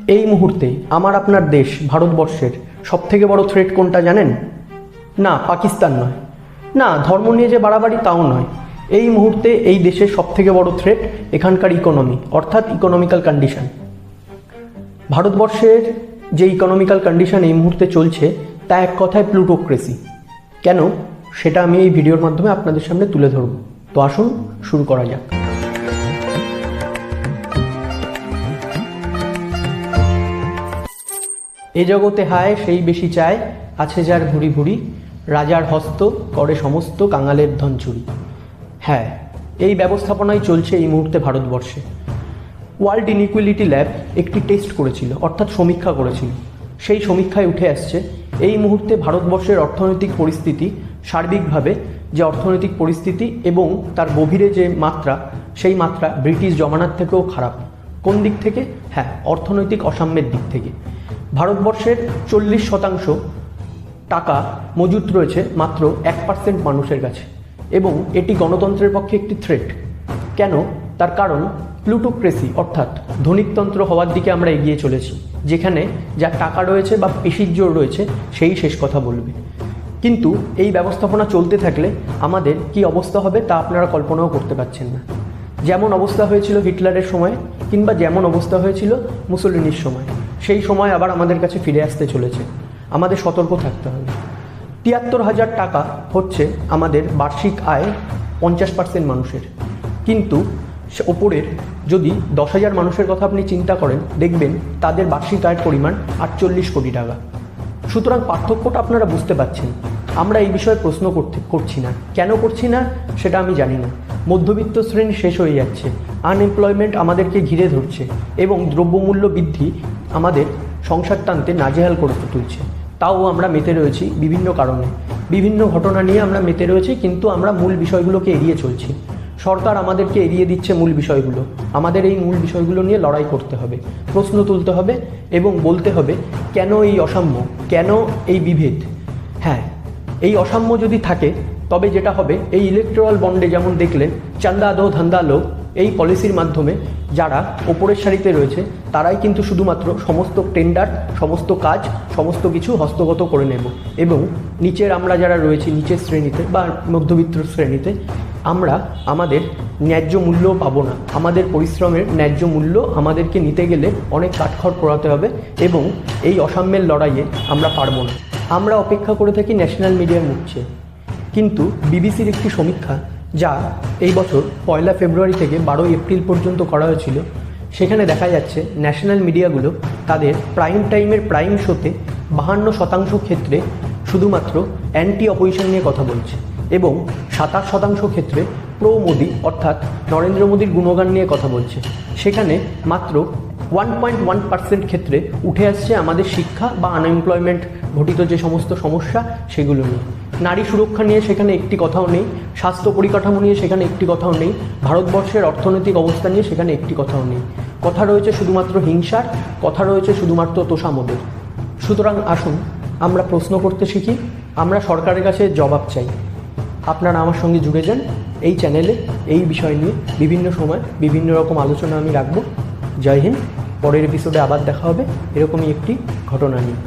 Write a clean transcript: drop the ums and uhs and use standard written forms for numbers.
এই মুহূর্তে আমার আপনার দেশ ভারতবর্ষের সবথেকে বড় থ্রেট কোনটা জানেন? না, পাকিস্তান নয়, না ধর্ম নিয়ে যে বাড়াবাড়ি তাও নয়। এই মুহূর্তে এই দেশের সবথেকে বড় থ্রেট এখানকার ইকোনমি, অর্থাৎ ইকোনমিক্যাল কন্ডিশন। ভারতবর্ষের যে ইকোনমিক্যাল কন্ডিশন এই মুহূর্তে চলছে তা এক কথায় প্লুটোক্রেসি। কেন, সেটা আমি এই ভিডিওর মাধ্যমে আপনাদের সামনে তুলে ধরব। তো আসুন শুরু করা যাক। এ জগতে হায় সেই বেশি চায়, আছে যার ভুরি ভুরি, রাজার হস্ত করে সমস্ত কাঙালের ধন চুরি। হ্যাঁ, এই ব্যবস্থাপনাই চলছে এই মুহূর্তে ভারতবর্ষে। ওয়ার্ল্ড ইনইকুয়ালিটি ল্যাব একটি টেস্ট করেছিল, অর্থাৎ সমীক্ষা করেছিল। সেই সমীক্ষায় উঠে আসছে এই মুহূর্তে ভারতবর্ষের অর্থনৈতিক পরিস্থিতি, সার্বিকভাবে যে অর্থনৈতিক পরিস্থিতি এবং তার গভীরে যে মাত্রা, সেই মাত্রা ব্রিটিশ জমানার থেকেও খারাপ। কোন দিক থেকে? হ্যাঁ, অর্থনৈতিক অসাম্যের দিক থেকে। ভারতবর্ষের 40% টাকা মজুত রয়েছে মাত্র 1% মানুষের কাছে, এবং এটি গণতন্ত্রের পক্ষে একটি থ্রেট। কেন? তার কারণ প্লুটোক্রেসি, অর্থাৎ ধনিকতন্ত্র হওয়ার দিকে আমরা এগিয়ে চলেছি, যেখানে যা টাকা রয়েছে বা পেশির জোর রয়েছে সেই শেষ কথা বলবে। কিন্তু এই ব্যবস্থাপনা চলতে থাকলে আমাদের কি অবস্থা হবে তা আপনারা কল্পনাও করতে পারছেন না। যেমন অবস্থা হয়েছিল হিটলারের সময়, কিংবা যেমন অবস্থা হয়েছিল মুসোলিনির সময়, সেই সময় আবার আমাদের কাছে ফিরে আসতে চলেছে। আমাদের সতর্ক থাকতে হবে। 73,000 টাকা হচ্ছে আমাদের বার্ষিক আয় 50% মানুষের, কিন্তু ওপরের যদি 10,000 মানুষের কথা আপনি চিন্তা করেন, দেখবেন তাদের বার্ষিক আয়ের পরিমাণ 48 কোটি টাকা। সুতরাং পার্থক্যটা আপনারা বুঝতে পারছেন। আমরা এই বিষয়ে প্রশ্ন করছি না। কেন করছি না সেটা আমি জানি না। মধ্যবিত্ত শ্রেণী শেষ হয়ে যাচ্ছে, আনএমপ্লয়মেন্ট আমাদেরকে ঘিরে ধরছে, এবং দ্রব্যমূল্য বৃদ্ধি আমাদের সংসার টানতে নাজেহাল করে তুলছে। তাও আমরা মেতে রয়েছি বিভিন্ন কারণে, বিভিন্ন ঘটনা নিয়ে আমরা মেতে রয়েছি, কিন্তু আমরা মূল বিষয়গুলোকে এড়িয়ে চলছি। সরকার আমাদেরকে এড়িয়ে দিচ্ছে মূল বিষয়গুলো। আমাদের এই মূল বিষয়গুলো নিয়ে লড়াই করতে হবে, প্রশ্ন তুলতে হবে এবং বলতে হবে কেন এই অসাম্য, কেন এই বিভেদ। হ্যাঁ, এই অসাম্য যদি থাকে তবে যেটা হবে, এই ইলেকট্রাল বন্ডে যেমন দেখলেন চান্দা দো ধান্দা লো, এই পলিসির মাধ্যমে যারা ওপরের সারিতে রয়েছে তারাই কিন্তু শুধুমাত্র সমস্ত টেন্ডার, সমস্ত কাজ, সমস্ত কিছু হস্তগত করে নেব, এবং নিচের আমরা যারা রয়েছি নিচের শ্রেণীতে বা মধ্যবিত্ত শ্রেণীতে, আমরা আমাদের ন্যায্য মূল্য পাবো না। আমাদের পরিশ্রমের ন্যায্য মূল্য আমাদেরকে নিতে গেলে অনেক কাঠখড় পোড়াতে হবে, এবং এই অসাম্যের লড়াইয়ে আমরা পারবো না। আমরা অপেক্ষা করে থাকি ন্যাশনাল মিডিয়ার মুখ চেয়ে, কিন্তু বিবিসির একটি সমীক্ষা যা এই বছর 1 ফেব্রুয়ারি থেকে 12 এপ্রিল পর্যন্ত করা হয়েছিল, সেখানে দেখা যাচ্ছে ন্যাশনাল মিডিয়াগুলো তাদের প্রাইম টাইমের প্রাইম শোতে 52% ক্ষেত্রে শুধুমাত্র অ্যান্টি অপোজিশন নিয়ে কথা বলছে, এবং 27% ক্ষেত্রে প্রো মোদি, অর্থাৎ নরেন্দ্র মোদীর গুণগান নিয়ে কথা বলছে। সেখানে মাত্র 1.1% ক্ষেত্রে উঠে আসছে আমাদের শিক্ষা বা আনএমপ্লয়মেন্ট ঘটিত যে সমস্ত সমস্যা সেগুলো নিয়ে। নারী সুরক্ষা নিয়ে সেখানে একটি কথাও নেই, স্বাস্থ্য পরিকাঠামো নিয়ে সেখানে একটি কথাও নেই, ভারতবর্ষের অর্থনৈতিক অবস্থা নিয়ে সেখানে একটি কথাও নেই। কথা রয়েছে শুধুমাত্র হিংসার, কথা রয়েছে শুধুমাত্র তোষামোদের। সুতরাং আসুন আমরা প্রশ্ন করতে শিখি, আমরা সরকারের কাছে জবাব চাই। আপনারা আমার সঙ্গে জুড়ে যান। এই চ্যানেলে এই বিষয় নিয়ে বিভিন্ন সময় বিভিন্ন রকম আলোচনা আমি রাখবো। জয় হিন্দ। পরের এপিসোডে আবার দেখা হবে এরকমই একটি ঘটনা নিয়ে।